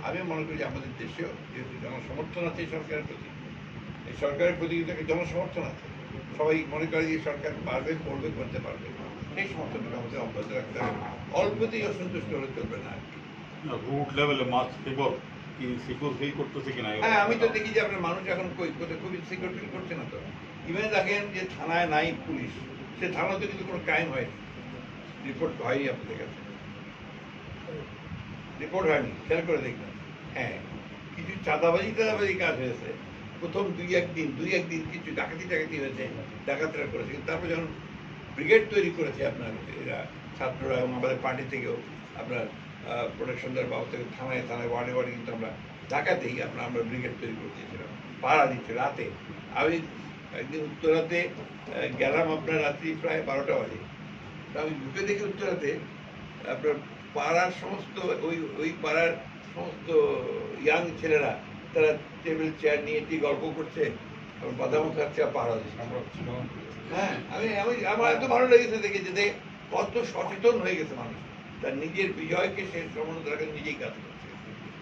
আমি মনে করি যে আমাদের দেশেও যেহেতু জনসমর্থন আছে এই সরকারের প্রতি, এই সরকারের প্রতি কিন্তু একটা জনসমর্থন আছে, সবাই মনে করে যে সরকার পারবে, করবে, করতে পারবে, সেই সমর্থনটা আমাদের অব্যাহত রাখতে হবে। অল্পতেই অসন্তুষ্ট হলে চলবে না আর কি। রুট লেভেলে মাছ সিকিউর কি সিকিউর ফিল করতেছে কিনা? হ্যাঁ, আমি তো দেখি যে আপনার মানুষ এখন খুবই সিকিউর ফিল করছে না তো। ইভেন দেখেন যে থানায় নাই পুলিশ, সে থানাতে কিন্তু কোনো ক্রাইম হয়নি, রিপোর্ট হয়নি আপনাদের কাছে, রিপোর্ট হয়নি, খেয়াল করে দেখবেন। হ্যাঁ, কিছু চাঁদাবাজি কাজ হয়েছে, প্রথম দুই একদিন কিছু ডাকাতি হয়েছে, ডাকাতরা করেছে, কিন্তু তারপর যখন ব্রিগেড তৈরি করেছে আপনার এরা ছাত্ররা এবং আমাদের পার্টি থেকেও আপনার প্রোটেকশন দেওয়ার ব্যবস্থা থেকে থানায় ওয়ার্ডে কিন্তু আমরা ঢাকাতেই আমরা ব্রিগেড তৈরি করে দিয়েছিলাম, পাহারা দিচ্ছি রাতে। আমি একদিন উত্তরাতে গেলাম আপনার রাত্রি প্রায় 12টা বাজে, তো আমি ঢুকে দেখি উত্তরাতে আপনার পাড়ার সমস্ত ওই পাড়ার সমস্ত ইয়াং ছেলেরা তারা টেবিল চেয়ার নিয়ে গল্প করছে, বাদামও খাচ্ছে আর পাহারা দিচ্ছে। হ্যাঁ, আমার এত ভালো লেগেছে দেখে যে কত সচেতন হয়ে গেছে মানুষ, তার নিজের বিজয়কে সে সম্বন্ধে তাকে নিজেই কাজ করছে।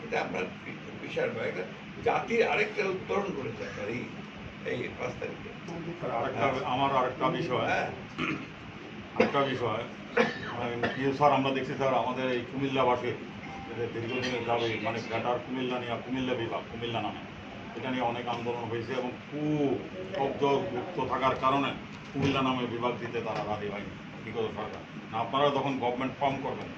এটা আপনার বিশাল একটা জাতির আরেকটা উত্তরণ করেছে আপনার এই 5 তারিখে। আমার আরেকটা বিষয়, স্যার আমরা দেখছি স্যার আমাদের এই কুমিল্লাবাসী দীর্ঘদিনের দাবি, মানে গ্রেটার কুমিল্লা নিয়ে কুমিল্লা বিভাগ, কুমিল্লা নামে, এটা নিয়ে অনেক আন্দোলন হয়েছে এবং খুব শব্দ গুপ্ত থাকার কারণে কুমিল্লা নামে বিভাগ দিতে তারা রাজি হয়নি বিগত সরকার। না, আপনারা তখন গভর্নমেন্ট ফর্ম করবেন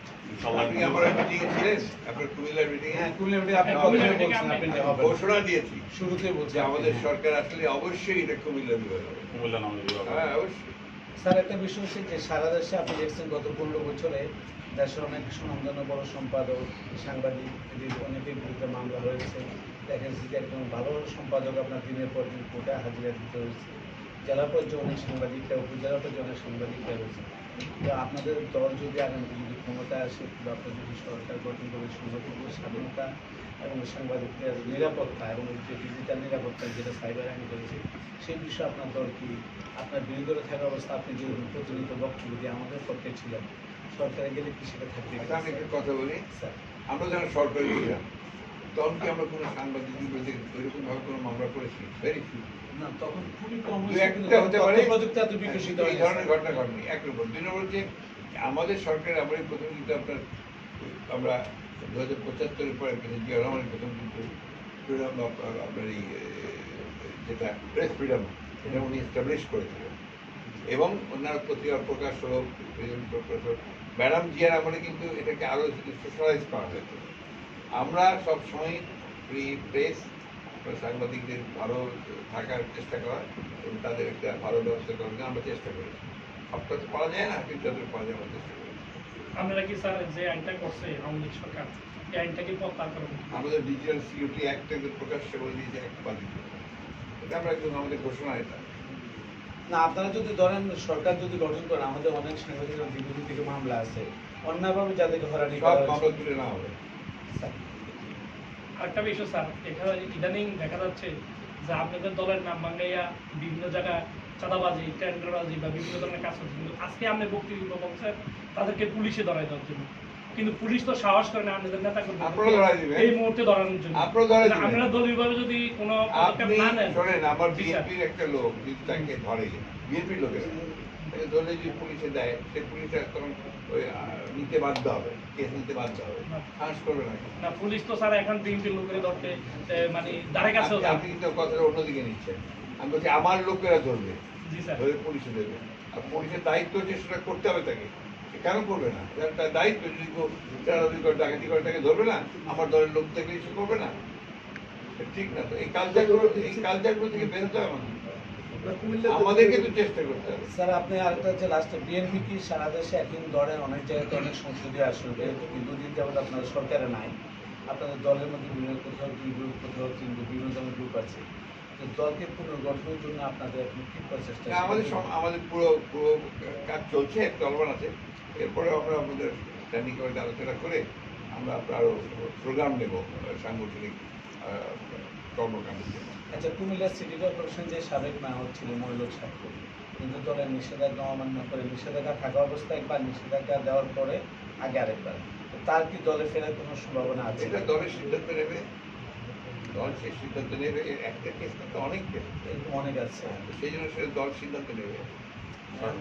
ঘোষণা দিয়েছি শুরুতে, বলছি আমাদের সরকার আসলে অবশ্যই এটা কুমিল্লা বিভাগ হবে, কুমিল্লা নামে বিভাগ। হ্যাঁ, অবশ্যই। স্যার, একটা বিষয় হচ্ছে যে সারা দেশে আপনি দেখছেন গত 15 বছরে দেশের অনেক সুনামধন্য বড় সম্পাদক, সাংবাদিক, অনেকের বিরুদ্ধে মামলা হয়েছে। দেখেন যে একদম ভালো সম্পাদক আপনার দিনের পর দিন কোর্টে হাজিরা দিতে হয়েছে, জেলা পর্যায়ে অনেক সাংবাদিকরা, উপজেলা পর্যায়ে অনেক সাংবাদিকরা হয়েছে। তো আপনাদের দল যদি আগামীতে যদি ক্ষমতায় আসে, বা আপনার যদি সরকার গঠন করে সংগঠনের স্বাধীনতা এবং সাংবাদিকদের নিরাপত্তা এবং যে ডিজিটাল নিরাপত্তা যেটা সাইবার আইন করেছে, সেই বিষয়ে আপনার দল কি, আপনার বিরোধী দলে থাকা অবস্থা আপনি যে প্রচলিত বক্তব্য দিয়ে আমাদের পক্ষে ছিলেন, সরকারে গেলে কি সেটা থাকবে? আমি একটা কথা বলি, স্যার, আমরা যখন সরকারে ছিলাম তখন কি আমরা কোনো সাংবাদিকের বিরুদ্ধে ওইরকম ভাবে কোনো মামলা করেছি? Very few. না, তখন খুবই কম একটা হতে পারে, প্রযুক্তি এত বিকশিত এই ধরনের ঘটনা ঘটেনি। 1 নম্বর। 2 নম্বর হচ্ছে আমাদের সরকার, আমরা প্রথম কিন্তু আমরা 2075-এর পরে জিয়া রহমানের প্রথম কিন্তু ফ্রিডম আপনার এই যেটা প্রেস ফ্রিডম, এটা উনি এস্টাবলিশ করেছিলেন এবং ওনার পত্রিকা প্রকাশ হলো, ম্যাডাম জিয়ার আমলে কিন্তু এটাকে আরো সোশ্যালাইজ করা হয়েছে। আমরা সবসময় ফ্রি প্রেস, সাংবাদিকদের ভালো থাকার চেষ্টা করা এবং তাদের একটা ভালো ব্যবস্থা করার জন্য আমরা চেষ্টা করেছি। সবটা তো পাওয়া যায় না, কিন্তু যতটুকু পাওয়া যায় আমরা চেষ্টা করেছি। আপনারা কি স্যার যে আইনটা করছে আওয়ামী লীগ সরকার, এই আইনটাকে প্রত্যাহার করবেন? আমাদের ডিজিটাল সিকিউরিটি অ্যাক্টটাকে প্রকাশ্যে বলে দিয়েছে একটা বাতিল করতে। এটা আমরা একদম আমাদের ঘোষণা এটা। না, আপনারা যদি ধরেন সরকার যদি গঠন করেন, আমাদের অনেক সাংবাদিকের দীর্ঘদিন থেকে মামলা আছে, অন্যায়ভাবে যাদেরকে হয়রানি সব মামলা তুলে নেওয়া হবে। আরেকটা বিষয় স্যার, এখানে ইদানিং দেখা যাচ্ছে যে আপনাদের দলের নাম বাঙ্গাইয়া বিভিন্ন জায়গায় চাঁদাবাজি, টেন্ডারবাজি বা বিভিন্ন ধরনের কাজ করছে, কিন্তু আজকে আপনি বক্তব্য বলছেন তাদেরকে পুলিশে ধরাই দেওয়ার জন্য, কিন্তু পুলিশ তো সাহস করে না আপনাদের নেতা এই মুহূর্তে ধরানোর জন্য। আপনারা দলীয়ভাবে যদি কোনো পদক্ষেপ না নেন, শোনেন, আমার বিএনপির একটা লোক যদি তাকে ধরে, বিএনপির লোকেরা তাকে ধরলে যদি পুলিশে দেয়, সে পুলিশে তখন ওই নিতে বাধ্য হবে, কেস নিতে বাধ্য হবে, সাহস করবে না। না, পুলিশ তো স্যার এখন বিএনপির লোকের ধরতে মানে ধারে কাছেও আপনি কিন্তু কথাটা অন্যদিকে নিচ্ছেন। আমি বলছি আমার লোকেরা ধরবে, জি স্যার, ধরে পুলিশে দেবে, আর পুলিশের দায়িত্ব হচ্ছে সেটা করতে হবে তাকে। সে কেন করবে না? তার দায়িত্ব, যদি ডাকাতি করে তাকে ধরবে না, আমার দলের লোক থেকে সে করবে না, ঠিক না? তো এই কালচারগুলো থেকে বেরোতে হবে আমাদেরকে তো চেষ্টা করতে হবে। স্যার, আপনি আরেকটা হচ্ছে লাস্টে, বিএনপি কি সারা দেশে এখন ধরেন অনেক জায়গাতে অনেক সংসদীয় আসন, যেহেতু দীর্ঘদিন যাবত আপনাদের সরকারে নাই, আপনাদের দলের মধ্যে বিভিন্ন কোথাও 2 গ্রুপ, কোথাও 3 গ্রুপ, বিভিন্ন ধরনের গ্রুপ আছে, তো দলকে পুনর্গঠনের জন্য আপনাদের এখন কি প্রচেষ্টা? আমাদের পুরো কাজ চলছে, চলমান আছে। এরপরে আমরা আমাদের স্ট্যান্ডিং কমিটি আলোচনা করে আমরা আরো প্রোগ্রাম নেব সাংগঠনিক কর্মকাণ্ডের জন্য। আচ্ছা, কুমিল্লা সিটি কর্পোরেশন যে সাবেক মেয়র ছিল মহিলক সাক্ষর, কিন্তু দলের নিষেধাজ্ঞা অমান্য করে, নিষেধাজ্ঞা থাকা অবস্থায় একবার, নিষেধাজ্ঞা দেওয়ার পরে আগে আরেকবার, তো তার কি দলে ফেরার কোনো সম্ভাবনা আছে? এটা দলের সিদ্ধান্ত নেবে, দল সেই সিদ্ধান্ত নেবে। এর একটা কেস তো অনেক কেস, এরকম অনেক আছে। সেই জন্য সেটা দল সিদ্ধান্ত নেবে।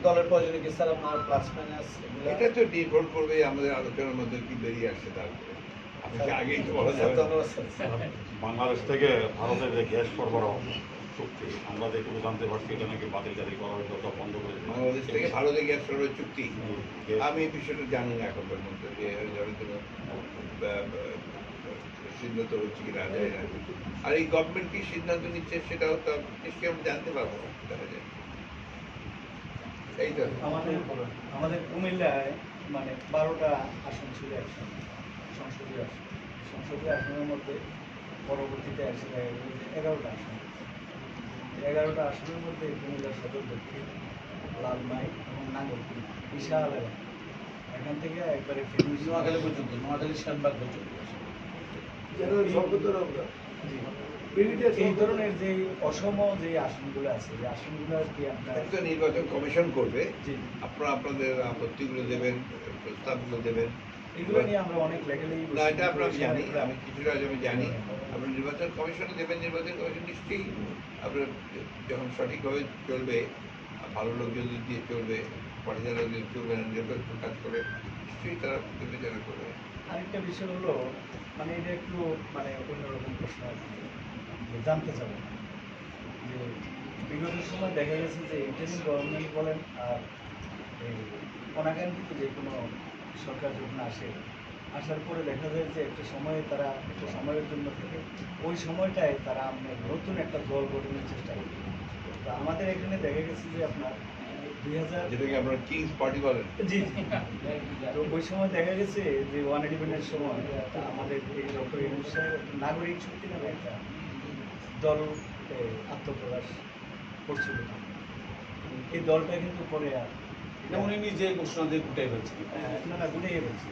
দলের প্রয়োজনে কি স্যার আপনার প্লাস মাইনাস এটা তো নির্ভর করবে আমাদের আলোচনার মধ্যে কি বেরিয়ে আসছে তারপরে। আমি কি আগেই তো বলা যাবে না। ধন্যবাদ স্যার। বাংলাদেশ থেকে ভারতের যে গ্যাস সরবরাহ চুক্তি আমরা যেটুকু জানতে পারছি এটা নাকি বাতিল জারি করা হয়তো সব বন্ধ করে দিল। বাংলাদেশ থেকে ভারতে গ্যাস সরবরাহ চুক্তি, গ্যাস- আমি এই বিষয়টা জানি না এখন পর্যন্ত যে হয়তো সিদ্ধান্ত হচ্ছে কিনা যায় না। আর এই গভর্নমেন্ট কি সিদ্ধান্ত নিচ্ছে সেটাও তো নিশ্চয়ই আমরা জানতে পারবো না, দেখা যায়। এই তো আমাদের কুমিল্লায় মানে 12টা আসন ছিল একসঙ্গে, সংসদীয় আসন। সংসদীয় আসনের মধ্যে পরবর্তীতে এসে দেখা গেল যে 11টা আসন। 11টা আসনের মধ্যে কুমিল্লা সদর দক্ষিণ, লালমাই এবং নাঙ্গলকোট বিশাল এলাকা। এখান থেকে একবারে ফিনিশ নোয়াখালী পর্যন্ত, নোয়াখালী শানবাগ পর্যন্ত। এই ধরনের যে অসম যে আসনগুলো আছে, এই আসনগুলো কি আপনার তো নির্বাচন কমিশন করবে, জি আপনারা আপনাদের আপত্তিগুলো দেবেন, প্রস্তাবগুলো দেবেন। এগুলো নিয়ে আমরা অনেক লেভেলেই না, এটা আপনারা জানি, আমি কিছুটা আজ আমি জানি। আপনার নির্বাচন কমিশনে দেবেন, নির্বাচন কমিশন নিশ্চয়ই আপনার যখন সঠিকভাবে চলবে, ভালো লোকজন দিয়ে চলবে, পাঠিয়ে লোক যদি চলবে না, নিরপেক্ষ কাজ করে, নিশ্চয়ই তারা বিবেচনা করবে। আরেকটা বিষয় হলো মানে এটা একটু মানে অন্যরকম প্রশ্ন আর কি, যে জানতে চাবো যে বিগত সময় দেখা গেছে যে ইন্টারিম গভর্নমেন্ট বলেন আর এই অনাকাঙ্ক্ষিত যে কোনো সরকার যখন আসে, আসার পরে দেখা যায় যে একটা সময়ে তারা একটা সময়ের জন্য থেকে ওই সময়টায় তারা আপনার নতুন একটা দল গঠনের চেষ্টা করে। তো আমাদের এখানে দেখা গেছে যে আপনার 2000 যেটাকে আপনারা কিংস পার্টি বলেন। জি জি। তো ওই সময় দেখা গেছে যে 181-এর সময় আমাদের এই ডক্টর ইউনূস সাহেব নাগরিক শক্তি নামে একটা দল আত্মপ্রকাশ করছিল। এই দলটা কিন্তু পরে আর এটা উনি নিজে ঘোষণা দিয়ে গুটাই ফেলছেন। না না গুলিয়ে ফেলছে।